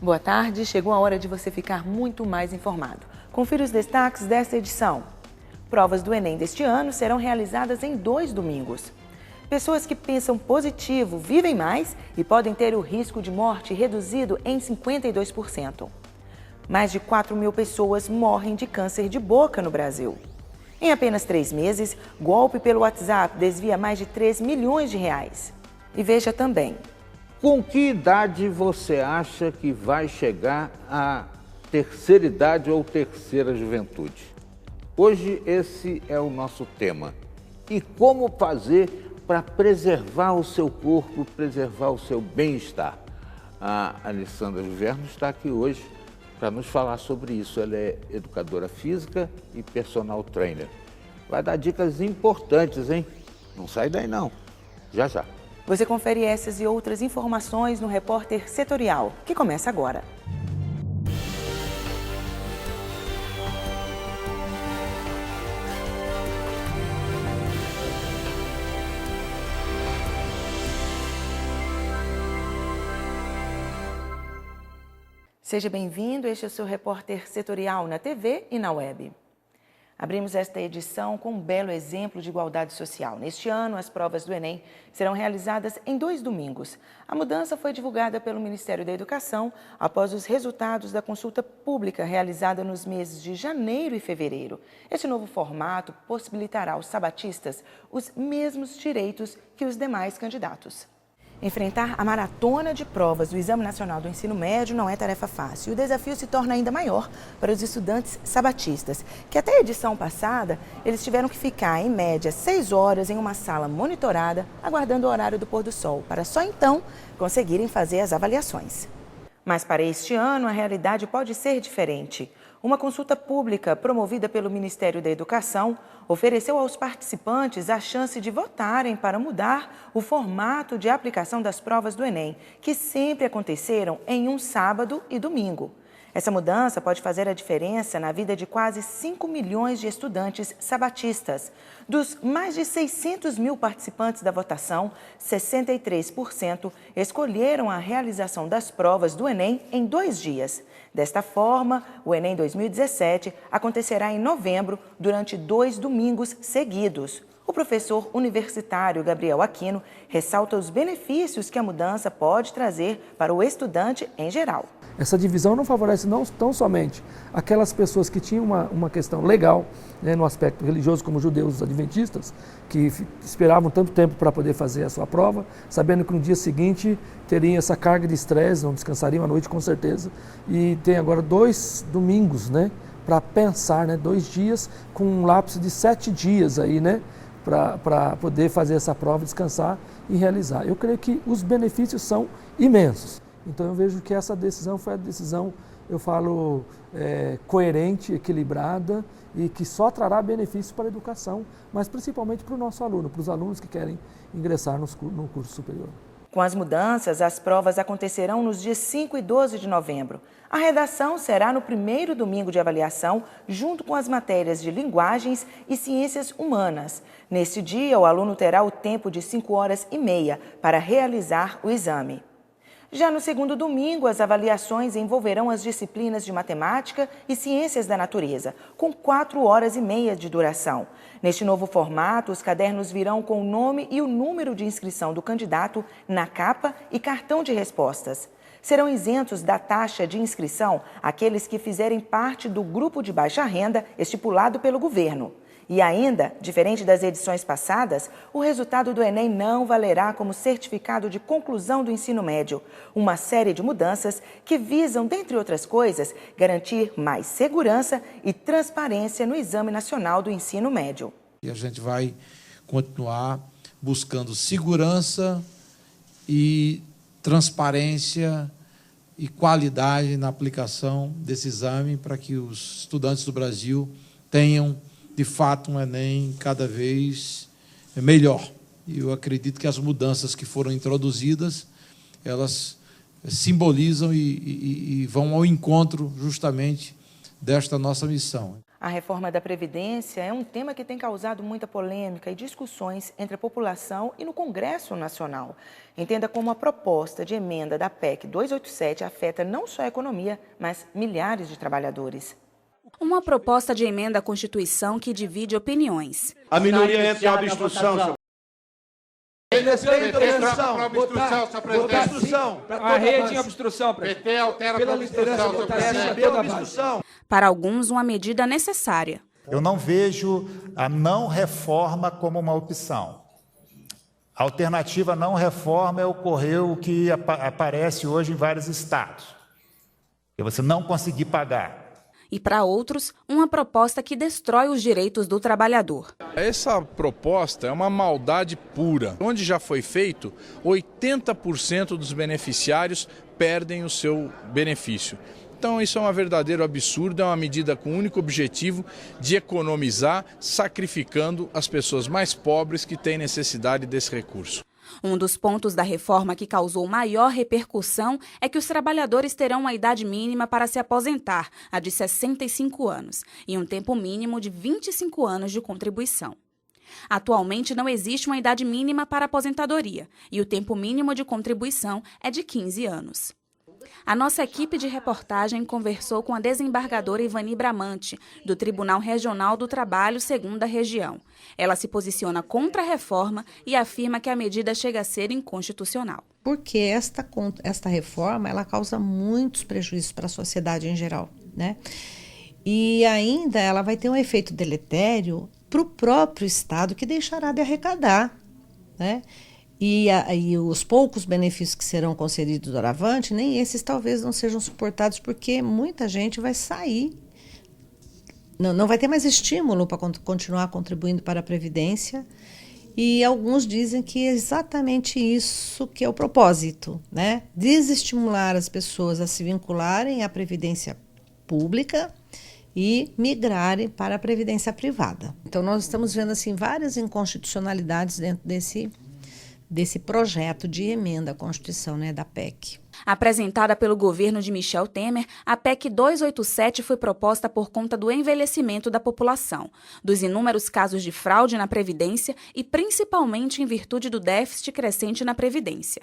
Boa tarde, chegou a hora de você ficar muito mais informado. Confira os destaques desta edição. Provas do Enem deste ano serão realizadas em 2 domingos. Pessoas que pensam positivo vivem mais e podem ter o risco de morte reduzido em 52%. Mais de 4.000 pessoas morrem de câncer de boca no Brasil. Em apenas 3 meses, golpe pelo WhatsApp desvia mais de 3 milhões de reais. E veja também. Com que idade você acha que vai chegar à terceira idade ou terceira juventude? Hoje esse é o nosso tema. E como fazer para preservar o seu corpo, preservar o seu bem-estar? A Alessandra Juverno está aqui hoje para nos falar sobre isso. Ela é educadora física e personal trainer. Vai dar dicas importantes, hein? Não sai daí não. Já, já. Você confere essas e outras informações no Repórter Setorial, que começa agora. Seja bem-vindo, este é o seu Repórter Setorial na TV e na web. Abrimos esta edição com um belo exemplo de igualdade social. Neste ano, as provas do Enem serão realizadas em 2 domingos. A mudança foi divulgada pelo Ministério da Educação após os resultados da consulta pública realizada nos meses de janeiro e fevereiro. Este novo formato possibilitará aos sabatistas os mesmos direitos que os demais candidatos. Enfrentar a maratona de provas do Exame Nacional do Ensino Médio não é tarefa fácil. O desafio se torna ainda maior para os estudantes sabatistas, que até a edição passada, eles tiveram que ficar, em média, 6 horas em uma sala monitorada, aguardando o horário do pôr do sol, para só então conseguirem fazer as avaliações. Mas para este ano, a realidade pode ser diferente. Uma consulta pública promovida pelo Ministério da Educação ofereceu aos participantes a chance de votarem para mudar o formato de aplicação das provas do Enem, que sempre aconteceram em um sábado e domingo. Essa mudança pode fazer a diferença na vida de quase 5 milhões de estudantes sabatistas. Dos mais de 600 mil participantes da votação, 63% escolheram a realização das provas do Enem em 2 dias. Desta forma, o Enem 2017 acontecerá em novembro, durante 2 domingos seguidos. O professor universitário Gabriel Aquino ressalta os benefícios que a mudança pode trazer para o estudante em geral. Essa divisão não favorece não tão somente aquelas pessoas que tinham uma questão legal, né, no aspecto religioso, como judeus adventistas, que esperavam tanto tempo para poder fazer a sua prova, sabendo que no dia seguinte teriam essa carga de estresse, não descansariam à noite com certeza, e tem agora 2 domingos, né, para pensar, né, 2 dias com um lapso de 7 dias aí, né, para poder fazer essa prova, descansar e realizar. Eu creio que os benefícios são imensos. Então eu vejo que essa decisão foi a decisão, eu falo, coerente, equilibrada e que só trará benefícios para a educação, mas principalmente para o nosso aluno, para os alunos que querem ingressar no curso superior. Com as mudanças, as provas acontecerão nos dias 5 e 12 de novembro. A redação será no primeiro domingo de avaliação, junto com as matérias de linguagens e ciências humanas. Neste dia, o aluno terá o tempo de 5 horas e meia para realizar o exame. Já no segundo domingo, as avaliações envolverão as disciplinas de matemática e ciências da natureza, com 4 horas e meia de duração. Neste novo formato, os cadernos virão com o nome e o número de inscrição do candidato na capa e cartão de respostas. Serão isentos da taxa de inscrição aqueles que fizerem parte do grupo de baixa renda estipulado pelo governo. E ainda, diferente das edições passadas, o resultado do Enem não valerá como certificado de conclusão do ensino médio. Uma série de mudanças que visam, dentre outras coisas, garantir mais segurança e transparência no Exame Nacional do Ensino Médio. E a gente vai continuar buscando segurança e transparência e qualidade na aplicação desse exame para que os estudantes do Brasil tenham de fato um Enem cada vez melhor. E eu acredito que as mudanças que foram introduzidas, elas simbolizam e vão ao encontro justamente desta nossa missão. A reforma da Previdência é um tema que tem causado muita polêmica e discussões entre a população e no Congresso Nacional. Entenda como a proposta de emenda da PEC 287 afeta não só a economia, mas milhares de trabalhadores. Uma proposta de emenda à Constituição que divide opiniões. A minoria entra em obstrução. A rede em obstrução, PT altera a obstrução. Para alguns, uma medida necessária. Eu não vejo a não reforma como uma opção. A alternativa não reforma é ocorrer o que aparece hoje em vários estados. É você não conseguir pagar. E para outros, uma proposta que destrói os direitos do trabalhador. Essa proposta é uma maldade pura. Onde já foi feito, 80% dos beneficiários perdem o seu benefício. Então isso é um verdadeiro absurdo, é uma medida com o único objetivo de economizar, sacrificando as pessoas mais pobres que têm necessidade desse recurso. Um dos pontos da reforma que causou maior repercussão é que os trabalhadores terão uma idade mínima para se aposentar, a de 65 anos, e um tempo mínimo de 25 anos de contribuição. Atualmente não existe uma idade mínima para aposentadoria, e o tempo mínimo de contribuição é de 15 anos. A nossa equipe de reportagem conversou com a desembargadora Ivani Bramante, do Tribunal Regional do Trabalho, 2ª Região. Ela se posiciona contra a reforma e afirma que a medida chega a ser inconstitucional. Porque esta reforma ela causa muitos prejuízos para a sociedade em geral, né? E ainda ela vai ter um efeito deletério para o próprio Estado, que deixará de arrecadar, né? E os poucos benefícios que serão concedidos doravante, nem esses talvez não sejam suportados, porque muita gente vai sair. Não vai ter mais estímulo para continuar contribuindo para a Previdência. E alguns dizem que é exatamente isso que é o propósito, né? Desestimular as pessoas a se vincularem à Previdência Pública e migrarem para a Previdência Privada. Então, nós estamos vendo assim, várias inconstitucionalidades dentro desse projeto de emenda à Constituição, né, da PEC. Apresentada pelo governo de Michel Temer, a PEC 287 foi proposta por conta do envelhecimento da população, dos inúmeros casos de fraude na Previdência e principalmente em virtude do déficit crescente na Previdência.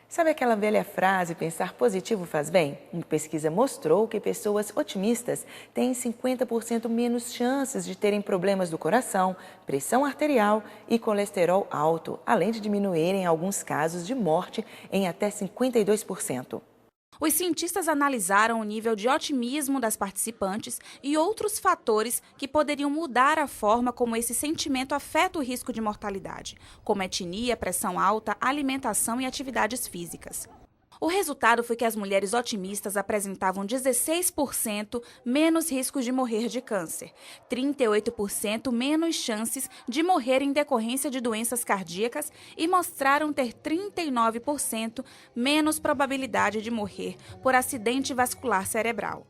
Sabe aquela velha frase, pensar positivo faz bem? Uma pesquisa mostrou que pessoas otimistas têm 50% menos chances de terem problemas do coração, pressão arterial e colesterol alto, além de diminuírem alguns casos de morte em até 52%. Os cientistas analisaram o nível de otimismo das participantes e outros fatores que poderiam mudar a forma como esse sentimento afeta o risco de mortalidade, como etnia, pressão alta, alimentação e atividades físicas. O resultado foi que as mulheres otimistas apresentavam 16% menos riscos de morrer de câncer, 38% menos chances de morrer em decorrência de doenças cardíacas e mostraram ter 39% menos probabilidade de morrer por acidente vascular cerebral.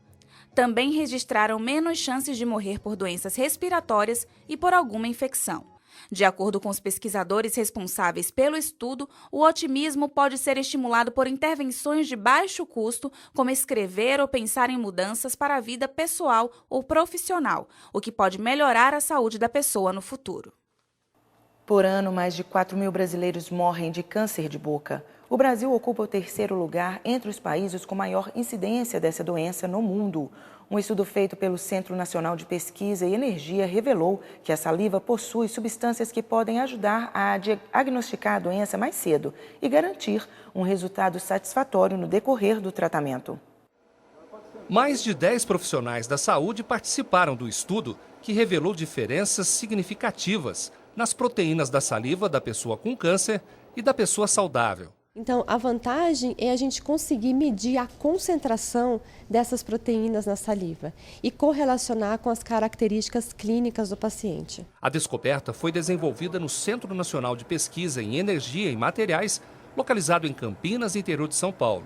Também registraram menos chances de morrer por doenças respiratórias e por alguma infecção. De acordo com os pesquisadores responsáveis pelo estudo, o otimismo pode ser estimulado por intervenções de baixo custo, como escrever ou pensar em mudanças para a vida pessoal ou profissional, o que pode melhorar a saúde da pessoa no futuro. Por ano, mais de 4.000 brasileiros morrem de câncer de boca. O Brasil ocupa o 3º lugar entre os países com maior incidência dessa doença no mundo. Um estudo feito pelo Centro Nacional de Pesquisa e Energia revelou que a saliva possui substâncias que podem ajudar a diagnosticar a doença mais cedo e garantir um resultado satisfatório no decorrer do tratamento. Mais de 10 profissionais da saúde participaram do estudo, que revelou diferenças significativas nas proteínas da saliva da pessoa com câncer e da pessoa saudável. Então, a vantagem é a gente conseguir medir a concentração dessas proteínas na saliva e correlacionar com as características clínicas do paciente. A descoberta foi desenvolvida no Centro Nacional de Pesquisa em Energia e Materiais, localizado em Campinas, interior de São Paulo.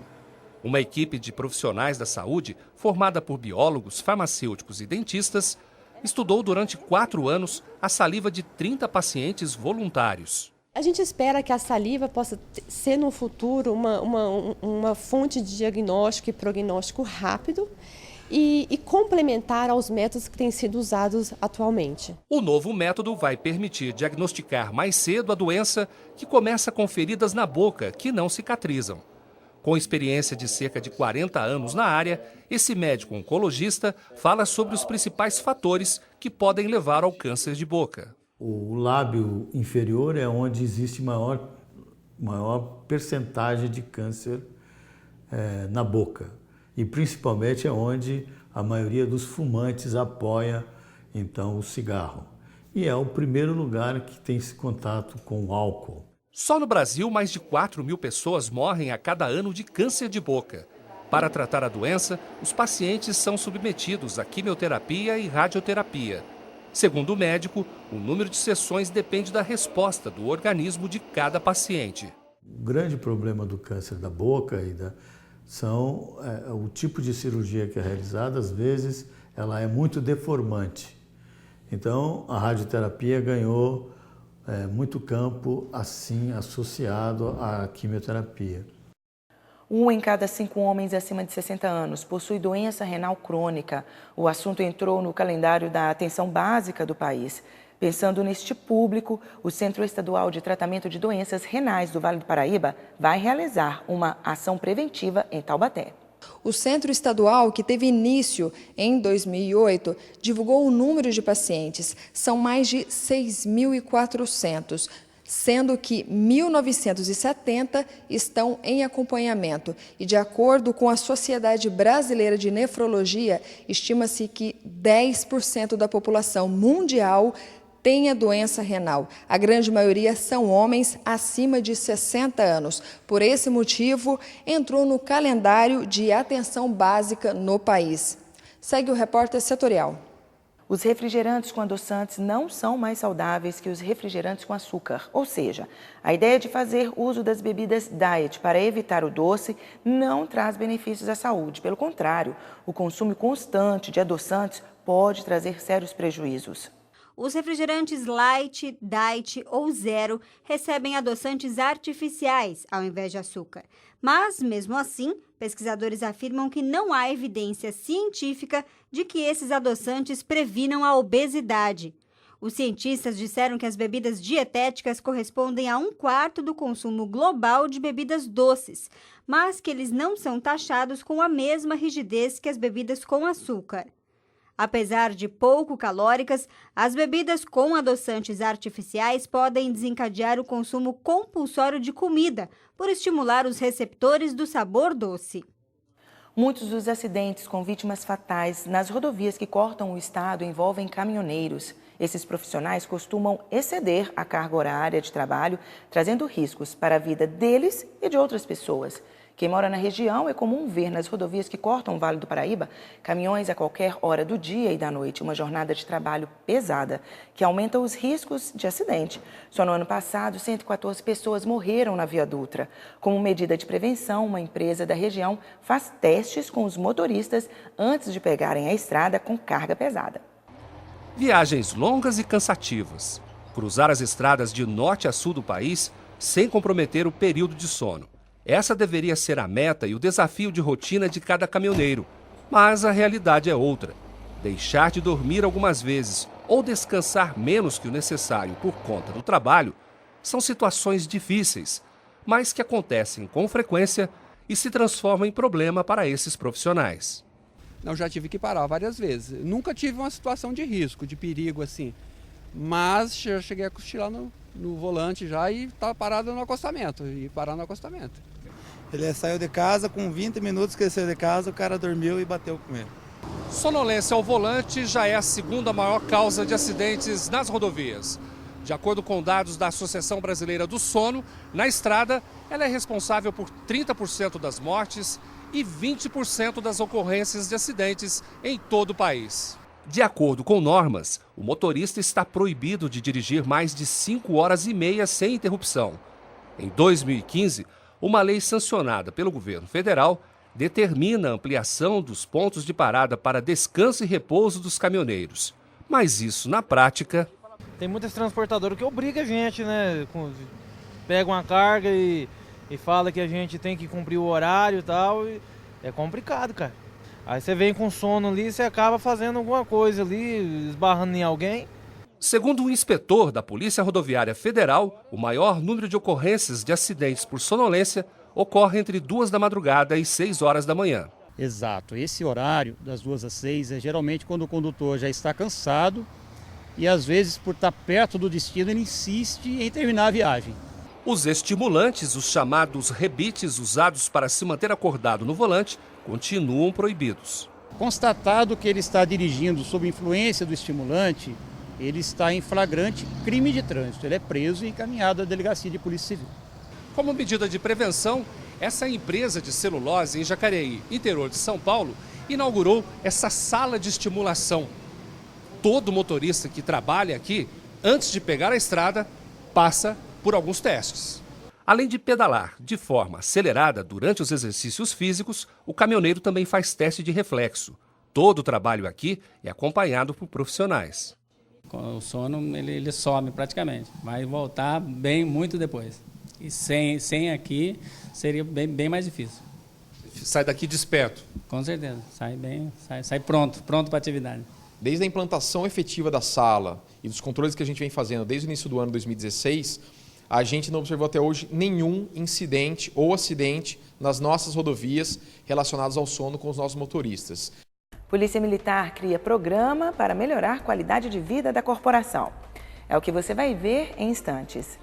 Uma equipe de profissionais da saúde, formada por biólogos, farmacêuticos e dentistas, estudou durante 4 anos a saliva de 30 pacientes voluntários. A gente espera que a saliva possa ser no futuro uma fonte de diagnóstico e prognóstico rápido e complementar aos métodos que têm sido usados atualmente. O novo método vai permitir diagnosticar mais cedo a doença, que começa com feridas na boca que não cicatrizam. Com experiência de cerca de 40 anos na área, esse médico oncologista fala sobre os principais fatores que podem levar ao câncer de boca. O lábio inferior é onde existe maior percentagem de câncer na boca. E principalmente é onde a maioria dos fumantes apoia, então, o cigarro. E é o primeiro lugar que tem esse contato com o álcool. Só no Brasil, mais de 4.000 pessoas morrem a cada ano de câncer de boca. Para tratar a doença, os pacientes são submetidos a quimioterapia e radioterapia. Segundo o médico, o número de sessões depende da resposta do organismo de cada paciente. O grande problema do câncer da boca são o tipo de cirurgia que é realizada, às vezes, ela é muito deformante. Então, a radioterapia ganhou muito campo, assim, associado à quimioterapia. 1 em cada 5 homens acima de 60 anos possui doença renal crônica. O assunto entrou no calendário da atenção básica do país. Pensando neste público, o Centro Estadual de Tratamento de Doenças Renais do Vale do Paraíba vai realizar uma ação preventiva em Taubaté. O Centro Estadual, que teve início em 2008, divulgou o número de pacientes. São mais de 6.400, sendo que 1.970 estão em acompanhamento. E, de acordo com a Sociedade Brasileira de Nefrologia, estima-se que 10% da população mundial tem a doença renal. A grande maioria são homens acima de 60 anos. Por esse motivo, entrou no calendário de atenção básica no país. Segue o repórter setorial. Os refrigerantes com adoçantes não são mais saudáveis que os refrigerantes com açúcar. Ou seja, a ideia de fazer uso das bebidas diet para evitar o doce não traz benefícios à saúde. Pelo contrário, o consumo constante de adoçantes pode trazer sérios prejuízos. Os refrigerantes light, diet ou zero recebem adoçantes artificiais ao invés de açúcar. Mas, mesmo assim, pesquisadores afirmam que não há evidência científica de que esses adoçantes previnam a obesidade. Os cientistas disseram que as bebidas dietéticas correspondem a 1/4 do consumo global de bebidas doces, mas que eles não são taxados com a mesma rigidez que as bebidas com açúcar. Apesar de pouco calóricas, as bebidas com adoçantes artificiais podem desencadear o consumo compulsório de comida, por estimular os receptores do sabor doce. Muitos dos acidentes com vítimas fatais nas rodovias que cortam o estado envolvem caminhoneiros. Esses profissionais costumam exceder a carga horária de trabalho, trazendo riscos para a vida deles e de outras pessoas. Quem mora na região é comum ver nas rodovias que cortam o Vale do Paraíba caminhões a qualquer hora do dia e da noite, uma jornada de trabalho pesada que aumenta os riscos de acidente. Só no ano passado, 114 pessoas morreram na Via Dutra. Como medida de prevenção, uma empresa da região faz testes com os motoristas antes de pegarem a estrada com carga pesada. Viagens longas e cansativas. Cruzar as estradas de norte a sul do país sem comprometer o período de sono. Essa deveria ser a meta e o desafio de rotina de cada caminhoneiro. Mas a realidade é outra. Deixar de dormir algumas vezes ou descansar menos que o necessário por conta do trabalho são situações difíceis, mas que acontecem com frequência e se transformam em problema para esses profissionais. Eu já tive que parar várias vezes. Nunca tive uma situação de risco, de perigo assim. Mas já cheguei a cochilar no volante já e estava parado no acostamento. E parar no acostamento. Ele saiu de casa, com 20 minutos que ele saiu de casa, o cara dormiu e bateu com ele. Sonolência ao volante já é a segunda maior causa de acidentes nas rodovias. De acordo com dados da Associação Brasileira do Sono, na estrada ela é responsável por 30% das mortes e 20% das ocorrências de acidentes em todo o país. De acordo com normas, o motorista está proibido de dirigir mais de 5 horas e meia sem interrupção. Em 2015, uma lei sancionada pelo governo federal determina a ampliação dos pontos de parada para descanso e repouso dos caminhoneiros. Mas isso, na prática... Tem muitas transportadoras que obrigam a gente, né? Pega uma carga e fala que a gente tem que cumprir o horário e tal. É complicado, cara. Aí você vem com sono ali, você acaba fazendo alguma coisa ali, esbarrando em alguém. Segundo o inspetor da Polícia Rodoviária Federal, o maior número de ocorrências de acidentes por sonolência ocorre entre 2 da madrugada e 6 horas da manhã. Exato. Esse horário, das 2 às 6, é geralmente quando o condutor já está cansado e, às vezes, por estar perto do destino, ele insiste em terminar a viagem. Os estimulantes, os chamados rebites usados para se manter acordado no volante, continuam proibidos. Constatado que ele está dirigindo sob influência do estimulante, ele está em flagrante crime de trânsito. Ele é preso e encaminhado à delegacia de polícia civil. Como medida de prevenção, essa empresa de celulose em Jacareí, interior de São Paulo, inaugurou essa sala de estimulação. Todo motorista que trabalha aqui, antes de pegar a estrada, passa por alguns testes. Além de pedalar de forma acelerada durante os exercícios físicos, o caminhoneiro também faz teste de reflexo. Todo o trabalho aqui é acompanhado por profissionais. O sono ele some praticamente, vai voltar muito depois. E sem aqui seria bem mais difícil. Sai daqui desperto? Com certeza, sai pronto para a atividade. Desde a implantação efetiva da sala e dos controles que a gente vem fazendo desde o início do ano 2016, a gente não observou até hoje nenhum incidente ou acidente nas nossas rodovias relacionados ao sono com os nossos motoristas. Polícia Militar cria programa para melhorar a qualidade de vida da corporação. É o que você vai ver em instantes.